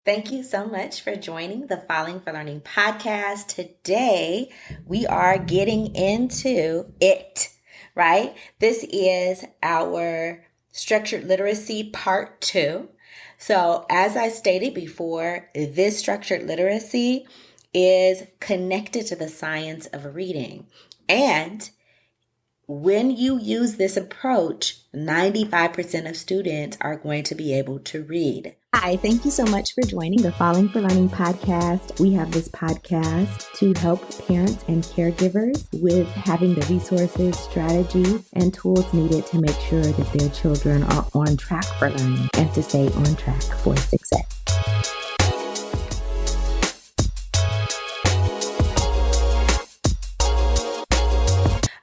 Thank you so much for joining the Falling for Learning podcast. Today, we are getting into it, right? This is our structured literacy part 2. So as I stated before, this structured literacy is connected to the science of reading. And when you use this approach, 95% of students are going to be able to read. Hi, thank you so much for joining the Falling for Learning podcast. We have this podcast to help parents and caregivers with having the resources, strategies, and tools needed to make sure that their children are on track for learning and to stay on track for success.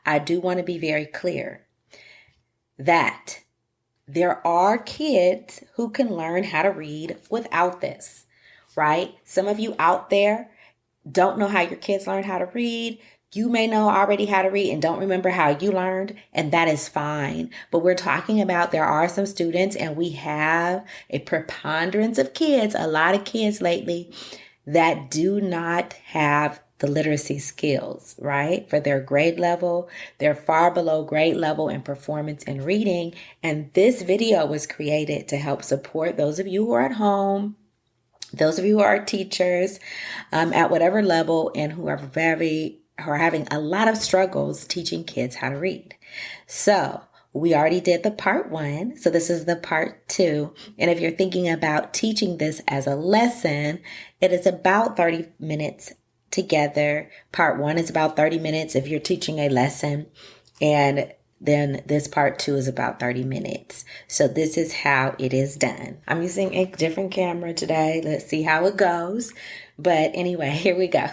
I do want to be very clear that there are kids who can learn how to read without this, right? Some of you out there don't know how your kids learn how to read. You may know already how to read and don't remember how you learned, and that is fine. But we're talking about there are some students, and we have a preponderance of kids, a lot of kids lately, that do not have the literacy skills, right? For their grade level, they're far below grade level in performance in reading. And this video was created to help support those of you who are at home, those of you who are teachers at whatever level, and who are having a lot of struggles teaching kids how to read. So we already did the part 1. So this is the part 2. And if you're thinking about teaching this as a lesson, it is about 30 minutes together. Part 1 is about 30 minutes if you're teaching a lesson. And then this part 2 is about 30 minutes. So this is how it is done. I'm using a different camera today. Let's see how it goes. But anyway, here we go.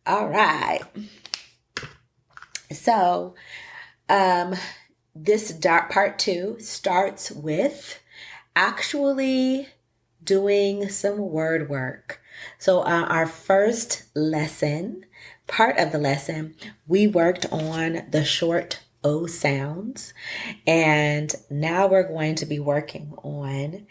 All right. So this part 2 starts with actually doing some word work. So our first lesson, part of the lesson, we worked on the short O sounds. And now we're going to be working on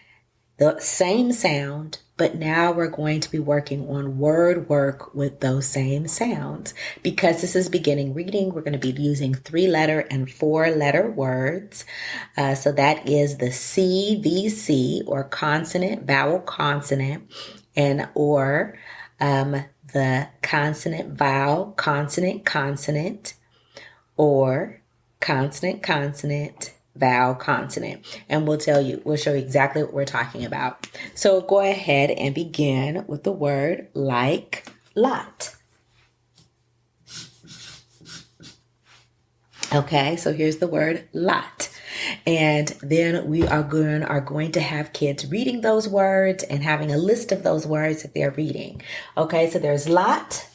the same sound, but now we're going to be working on word work with those same sounds. Because this is beginning reading, we're going to be using 3-letter and 4-letter words. So that is the CVC, or consonant, vowel, consonant, and or the consonant, vowel, consonant, consonant, or consonant, consonant, vowel, consonant. And we'll show you exactly what we're talking about. So go ahead and begin with the word like, lot. Okay, so here's the word lot. And then we are going to have kids reading those words and having a list of those words that they're reading. Okay, so there's lot.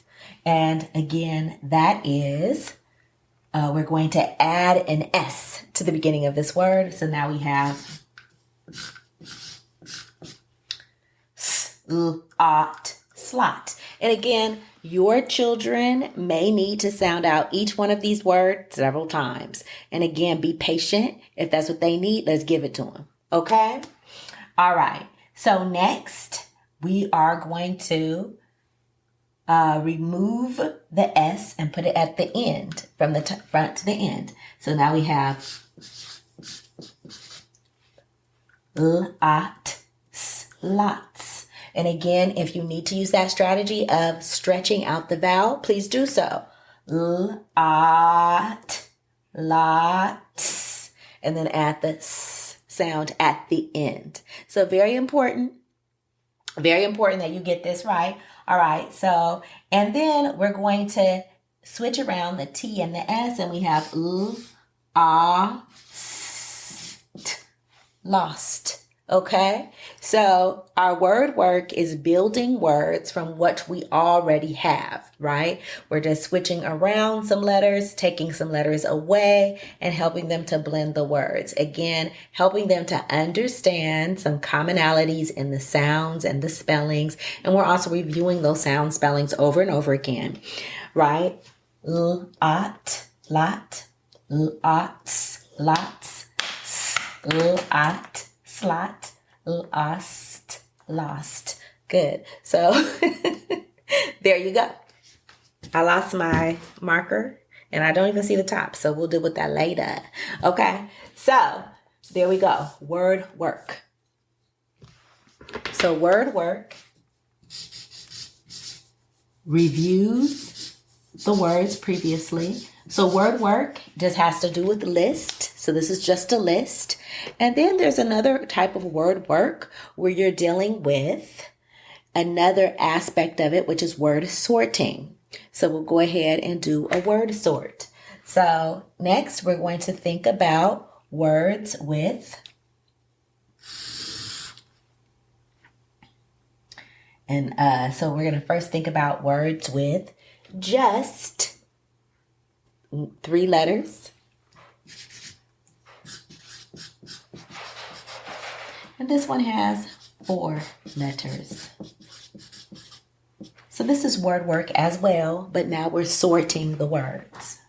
And again, that is, we're going to add an S to the beginning of this word. So now we have slot. And again, your children may need to sound out each one of these words several times. And again, be patient. If that's what they need, let's give it to them. Okay? All right. So next, we are going to remove the S and put it at the end, from the front to the end. So now we have lots. And again, if you need to use that strategy of stretching out the vowel, please do so. Lots. And then add the S sound at the end. So very important that you get this right. All right. So, and then we're going to switch around the T and the S, and we have lost. Okay, so our word work is building words from what we already have, right? We're just switching around some letters, taking some letters away, and helping them to blend the words. Again, helping them to understand some commonalities in the sounds and the spellings. And we're also reviewing those sound spellings over and over again, right? Lot, lots, lots, slot, lost. Good. So there you go. I lost my marker and I don't even see the top. So we'll deal with that later. Okay. So there we go. Word work. So word work reviews the words previously. So word work just has to do with list. So this is just a list. And then there's another type of word work where you're dealing with another aspect of it, which is word sorting. So we'll go ahead and do a word sort. So next we're going to think about words with so we're going to first think about words with just 3 letters. And this one has 4 letters. So this is word work as well, but now we're sorting the words.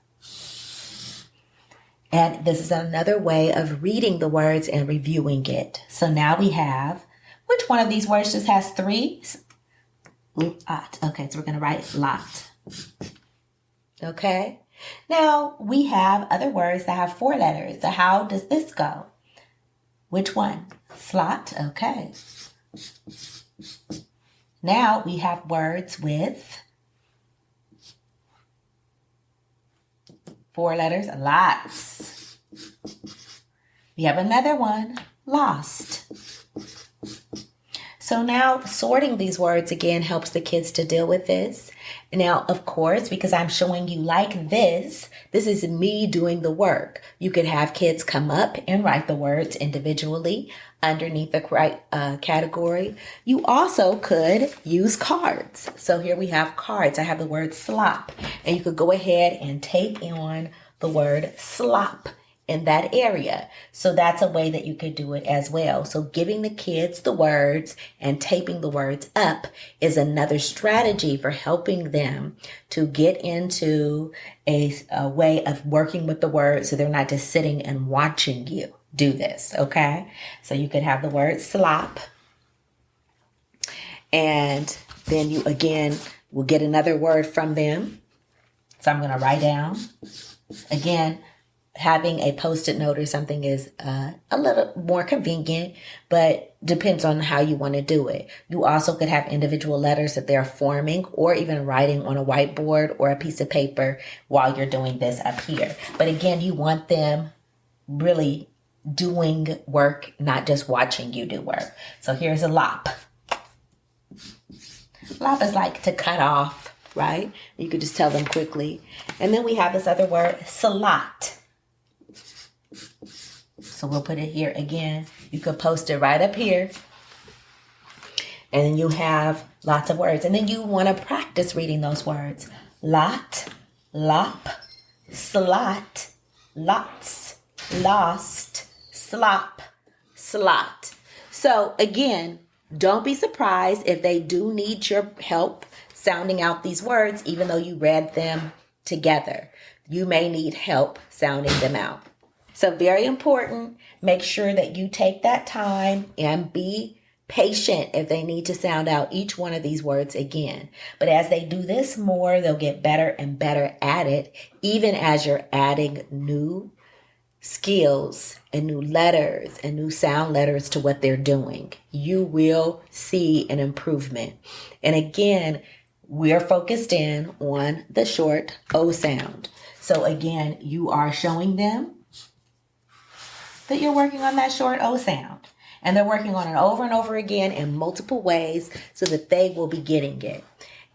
And this is another way of reading the words and reviewing it. So now we have, which one of these words just has 3? Okay, so we're going to write lot. Okay. Now we have other words that have 4 letters. So how does this go? Which one? Slot. Okay. Now we have words with 4 letters. Lots. We have another one. Lost. So now sorting these words again helps the kids to deal with this. Now, of course, because I'm showing you like this is me doing the work. You could have kids come up and write the words individually underneath the category. You also could use cards. So here we have cards. I have the word slop, and you could go ahead and take on the word slop in that area. So that's a way that you could do it as well. So giving the kids the words and taping the words up is another strategy for helping them to get into a way of working with the words so they're not just sitting and watching you do this, okay? So you could have the word slop, and then you again will get another word from them. So I'm going to write down again. Having a Post-it note or something is a little more convenient, but depends on how you want to do it. You also could have individual letters that they're forming or even writing on a whiteboard or a piece of paper while you're doing this up here. But again, you want them really doing work, not just watching you do work. So here's a lop. Lop is like to cut off, right? You could just tell them quickly. And then we have this other word, salot. So we'll put it here again. You could post it right up here. And then you have lots of words. And then you want to practice reading those words. Lot, lop, slot, lots, lost, slop, slot. So again, don't be surprised if they do need your help sounding out these words, even though you read them together. You may need help sounding them out. So very important, make sure that you take that time and be patient if they need to sound out each one of these words again. But as they do this more, they'll get better and better at it, even as you're adding new skills and new letters and new sound letters to what they're doing. You will see an improvement. And again, we're focused in on the short O sound. So again, you are showing them that you're working on that short O sound. And they're working on it over and over again in multiple ways so that they will be getting it.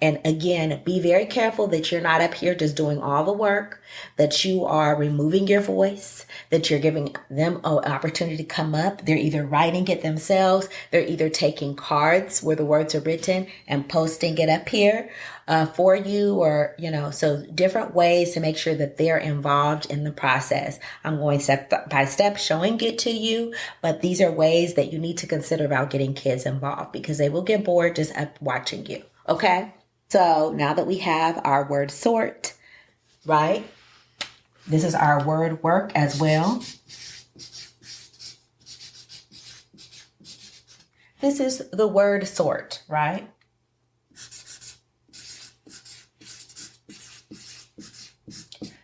And again, be very careful that you're not up here just doing all the work, that you are removing your voice, that you're giving them an opportunity to come up. They're either writing it themselves, they're either taking cards where the words are written and posting it up here for you, or, so different ways to make sure that they're involved in the process. I'm going step by step showing it to you, but these are ways that you need to consider about getting kids involved because they will get bored just up watching you. Okay? So now that we have our word sort, right? This is our word work as well. This is the word sort, right?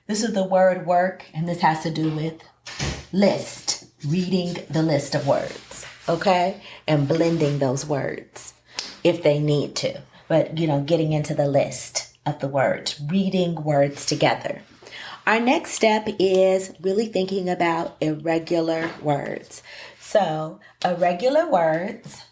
This is the word work, and this has to do with list, reading the list of words, okay? And blending those words if they need to. But, getting into the list of the words, reading words together. Our next step is really thinking about irregular words. So, irregular words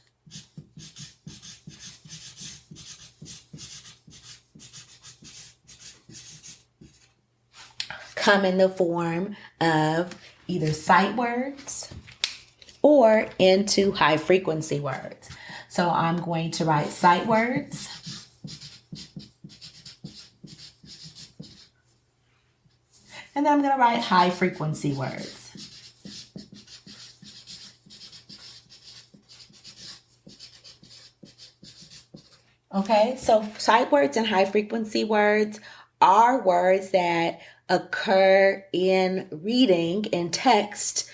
come in the form of either sight words or into high frequency words. So I'm going to write sight words. And then I'm going to write high frequency words. Okay, so sight words and high frequency words are words that occur in reading in text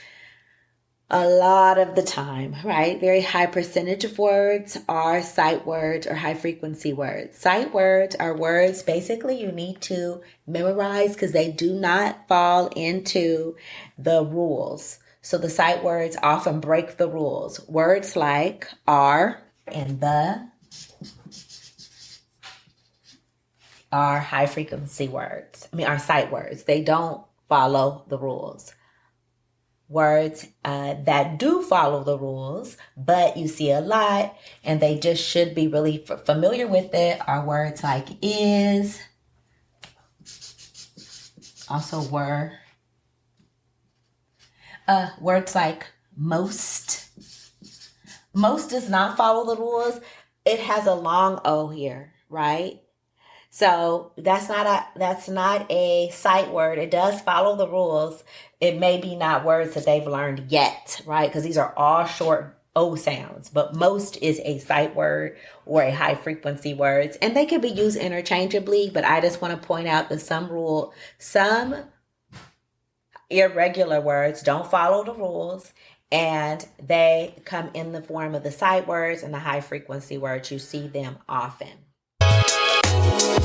a lot of the time, right? Very high percentage of words are sight words or high frequency words. Sight words are words basically you need to memorize because they do not fall into the rules. So the sight words often break the rules. Words like are and the are high frequency words. Are sight words. They don't follow the rules. Words that do follow the rules, but you see a lot and they just should be really familiar with it are words like is, also were, words like most. Most does not follow the rules. It has a long O here, right? So that's not a sight word. It does follow the rules. It may be not words that they've learned yet, right? Because these are all short O sounds, but most is a sight word or a high frequency words, and they can be used interchangeably. But I just want to point out that some irregular words don't follow the rules, and they come in the form of the sight words and the high frequency words. You see them often.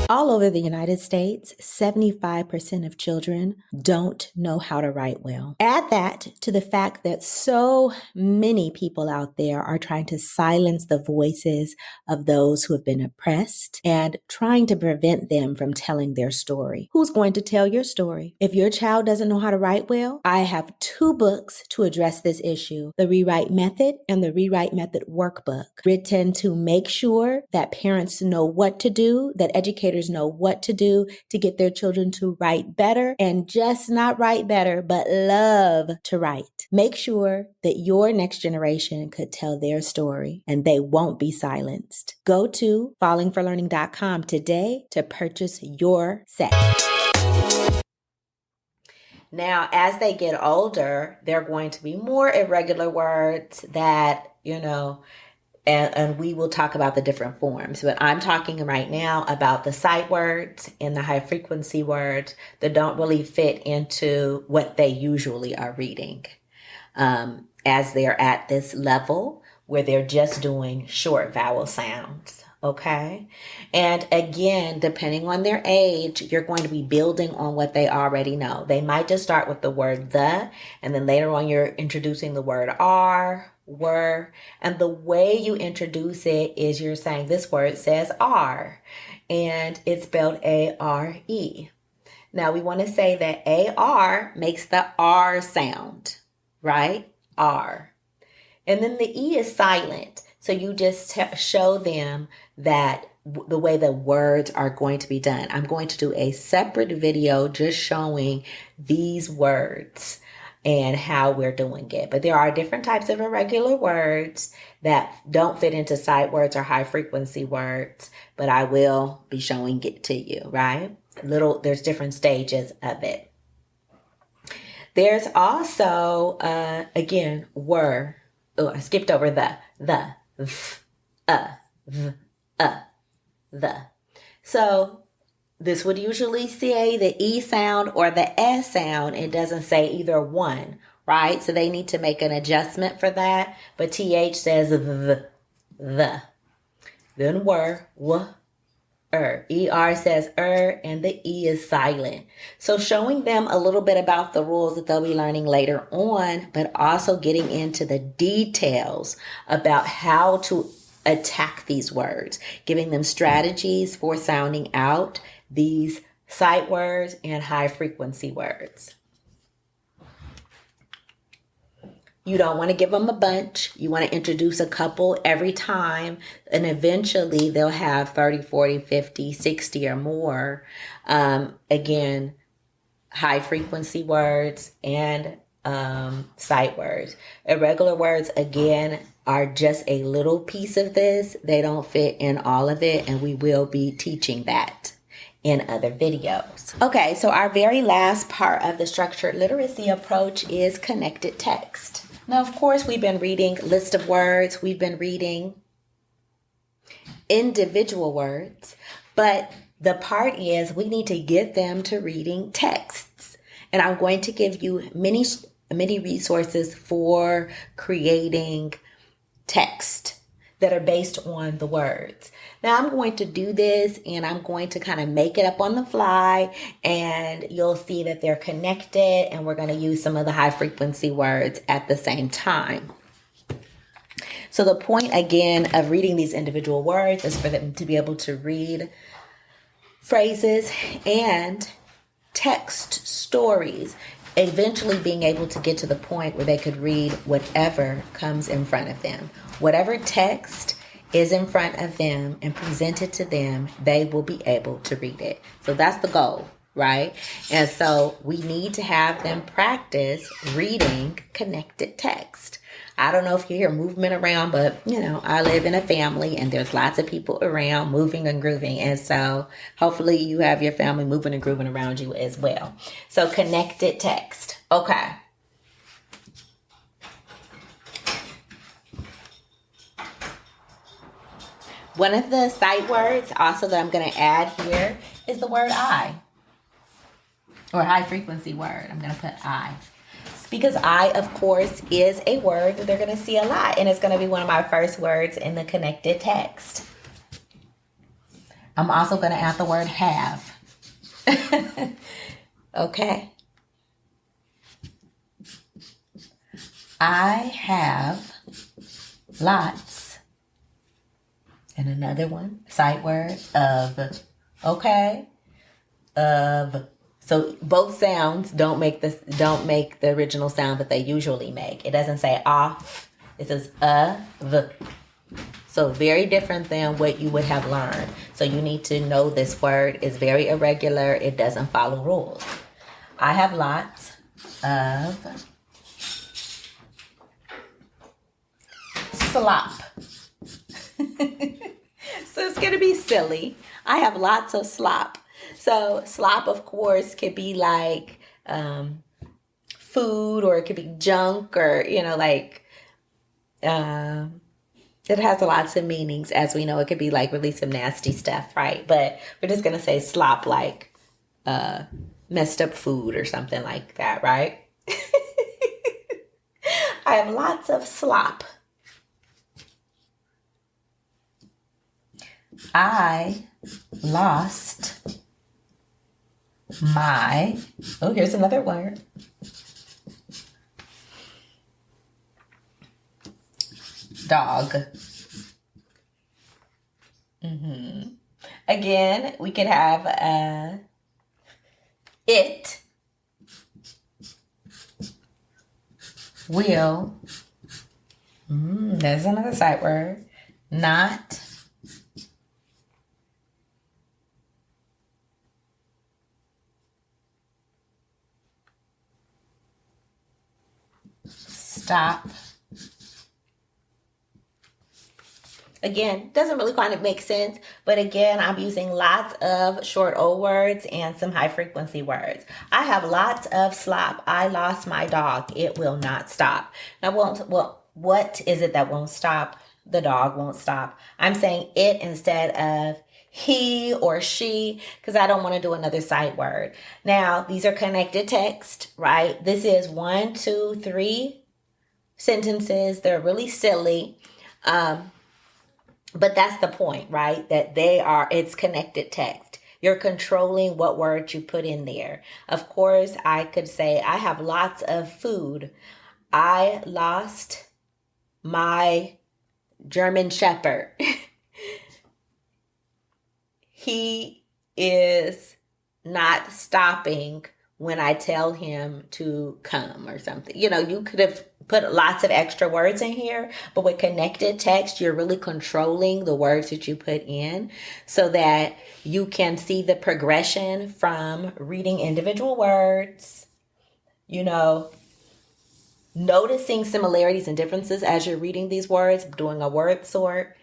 All over the United States, 75% of children don't know how to write well. Add that to the fact that so many people out there are trying to silence the voices of those who have been oppressed and trying to prevent them from telling their story. Who's going to tell your story? If your child doesn't know how to write well, I have 2 books to address this issue: The Rewrite Method and The Rewrite Method Workbook, written to make sure that parents know what to do, that educators know what to do to get their children to write better, and just not write better, but love to write. Make sure that your next generation could tell their story and they won't be silenced. Go to fallingforlearning.com today to purchase your set. Now, as they get older, there are going to be more irregular words that, and we will talk about the different forms, but I'm talking right now about the sight words and the high frequency words that don't really fit into what they usually are reading, as they're at this level where they're just doing short vowel sounds. Okay. And again, depending on their age, you're going to be building on what they already know. They might just start with the word the, and then later on you're introducing the word are, were, and the way you introduce it is you're saying this word says are, and it's spelled A-R-E. Now we want to say that A-R makes the R sound, right? R. And then the E is silent. So you just show them that the way the words are going to be done. I'm going to do a separate video just showing these words and how we're doing it. But there are different types of irregular words that don't fit into sight words or high frequency words, but I will be showing it to you, right? There's different stages of it. There's also, again, were. Oh, I skipped over the, the. So this would usually say the E sound or the S sound. It doesn't say either one, right? So they need to make an adjustment for that. But TH says the. Then were, ER says and the E is silent. So showing them a little bit about the rules that they'll be learning later on, but also getting into the details about how to attack these words, giving them strategies for sounding out these sight words and high frequency words. You don't want to give them a bunch. You want to introduce a couple every time, and eventually they'll have 30, 40, 50, 60 or more. Again, high frequency words and sight words. Irregular words, again, are just a little piece of this. They don't fit in all of it, and we will be teaching that in other videos. Okay, so our very last part of the structured literacy approach is connected text. Now, of course, we've been reading list of words. We've been reading individual words, but the part is we need to get them to reading texts. And I'm going to give you many resources for creating text that are based on the words. Now I'm going to do this and I'm going to kind of make it up on the fly, and you'll see that they're connected, and we're going to use some of the high frequency words at the same time. So the point again of reading these individual words is for them to be able to read phrases and text stories, eventually being able to get to the point where they could read whatever comes in front of them. Whatever text is in front of them and presented to them, they will be able to read it. So that's the goal, right? And so we need to have them practice reading connected text. I don't know if you hear movement around, but I live in a family and there's lots of people around moving and grooving. And so hopefully you have your family moving and grooving around you as well. So connected text. Okay. One of the sight words also that I'm going to add here is the word I, or high frequency word. I'm going to put I. Because I, of course, is a word that they're going to see a lot, and it's going to be one of my first words in the connected text. I'm also going to add the word have. Okay. I have lots. And another one, sight word, of. Okay. Of. So both sounds don't make the original sound that they usually make. It doesn't say off. It says of. So very different than what you would have learned. So you need to know this word is very irregular. It doesn't follow rules. I have lots of slop. So it's going to be silly. I have lots of slop. So slop, of course, could be like food, or it could be junk, or, it has lots of meanings. As we know, it could be like really some nasty stuff, right? But we're just going to say slop, like messed up food or something like that, right? I have lots of slop. I lost my, here's another word. Dog. Again, we could have it will, there's another sight word, not stop. Again, doesn't really kind of make sense, but again, I'm using lots of short O words and some high frequency words. I have lots of slop. I lost my dog. It will not stop. Now, what is it that won't stop? The dog won't stop. I'm saying it instead of he or she, because I don't want to do another sight word. Now, these are connected text, right? This is 1, 2, 3 sentences. They're really silly. But that's the point, right? That it's connected text. You're controlling what words you put in there. Of course, I could say, I have lots of food. I lost my German Shepherd. He is not stopping when I tell him to come or something. You could have put lots of extra words in here, but with connected text, you're really controlling the words that you put in so that you can see the progression from reading individual words, noticing similarities and differences as you're reading these words, doing a word sort,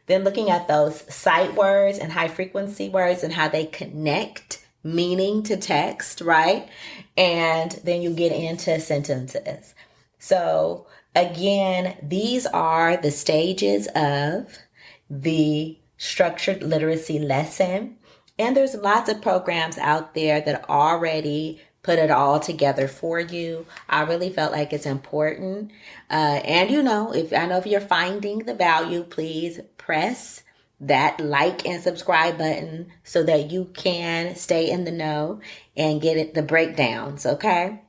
then looking at those sight words and high frequency words and how they connect meaning to text, right? And then you get into sentences. So again, these are the stages of the structured literacy lesson. And there's lots of programs out there that already put it all together for you. I really felt like it's important. And if you're finding the value, please press that like and subscribe button so that you can stay in the know and get the breakdowns, okay?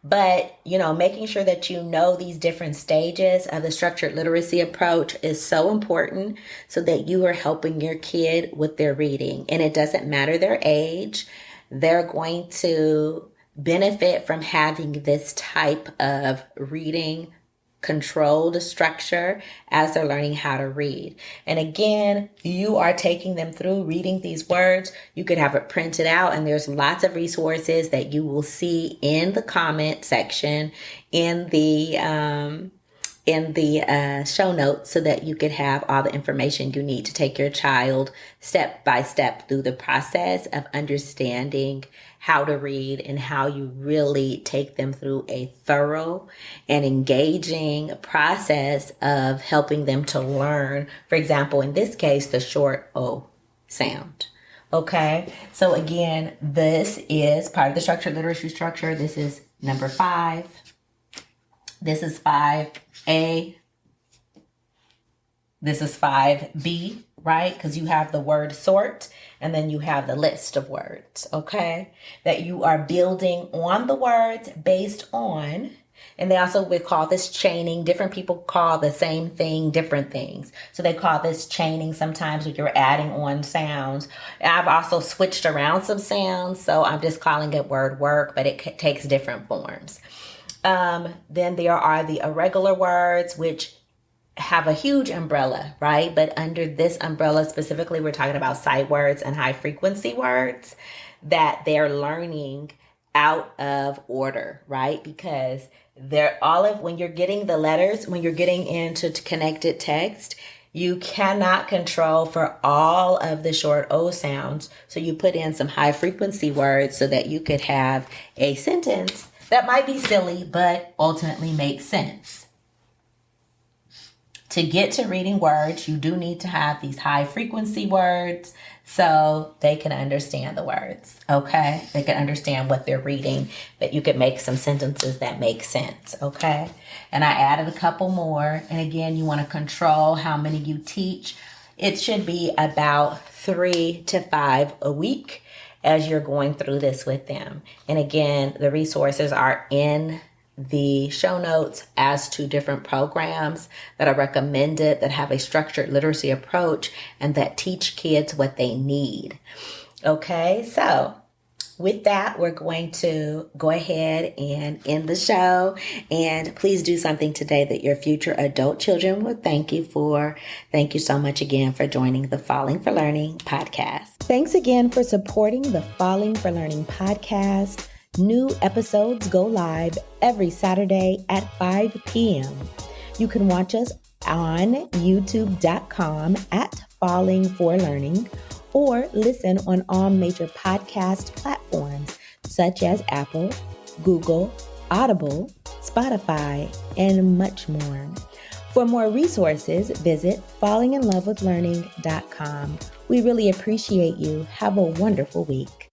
But, making sure that you know these different stages of the structured literacy approach is so important so that you are helping your kid with their reading. And it doesn't matter their age. They're going to benefit from having this type of reading controlled structure as they're learning how to read. And again, you are taking them through reading these words. You could have it printed out, and there's lots of resources that you will see in the comment section in the show notes so that you could have all the information you need to take your child step by step through the process of understanding how to read and how you really take them through a thorough and engaging process of helping them to learn, for example, in this case, the short O sound. Okay, so again, this is part of the structured literacy structure. This is number 5. This is 5A. This is 5B, right? Because you have the word sort and then you have the list of words, okay? That you are building on the words based on, and they also would call this chaining. Different people call the same thing different things. So they call this chaining sometimes when you're adding on sounds. I've also switched around some sounds, so I'm just calling it word work, but it takes different forms. Then there are the irregular words, which have a huge umbrella, right? But under this umbrella specifically, we're talking about sight words and high frequency words that they're learning out of order, right? Because when you're getting the letters, when you're getting into connected text, you cannot control for all of the short O sounds. So you put in some high frequency words so that you could have a sentence that might be silly, but ultimately makes sense. To get to reading words, you do need to have these high frequency words so they can understand the words, okay? They can understand what they're reading, that you could make some sentences that make sense, okay? And I added a couple more. And again, you want to control how many you teach. It should be about 3 to 5 a week as you're going through this with them. And again, the resources are in the show notes as to different programs that are recommended that have a structured literacy approach and that teach kids what they need. Okay, so with that, we're going to go ahead and end the show. And please do something today that your future adult children will thank you for. Thank you so much again for joining the Falling for Learning podcast. Thanks again for supporting the Falling for Learning podcast. New episodes go live every Saturday at 5 p.m. You can watch us on youtube.com at Falling for Learning or listen on all major podcast platforms such as Apple, Google, Audible, Spotify, and much more. For more resources, visit fallinginlovewithlearning.com. We really appreciate you. Have a wonderful week.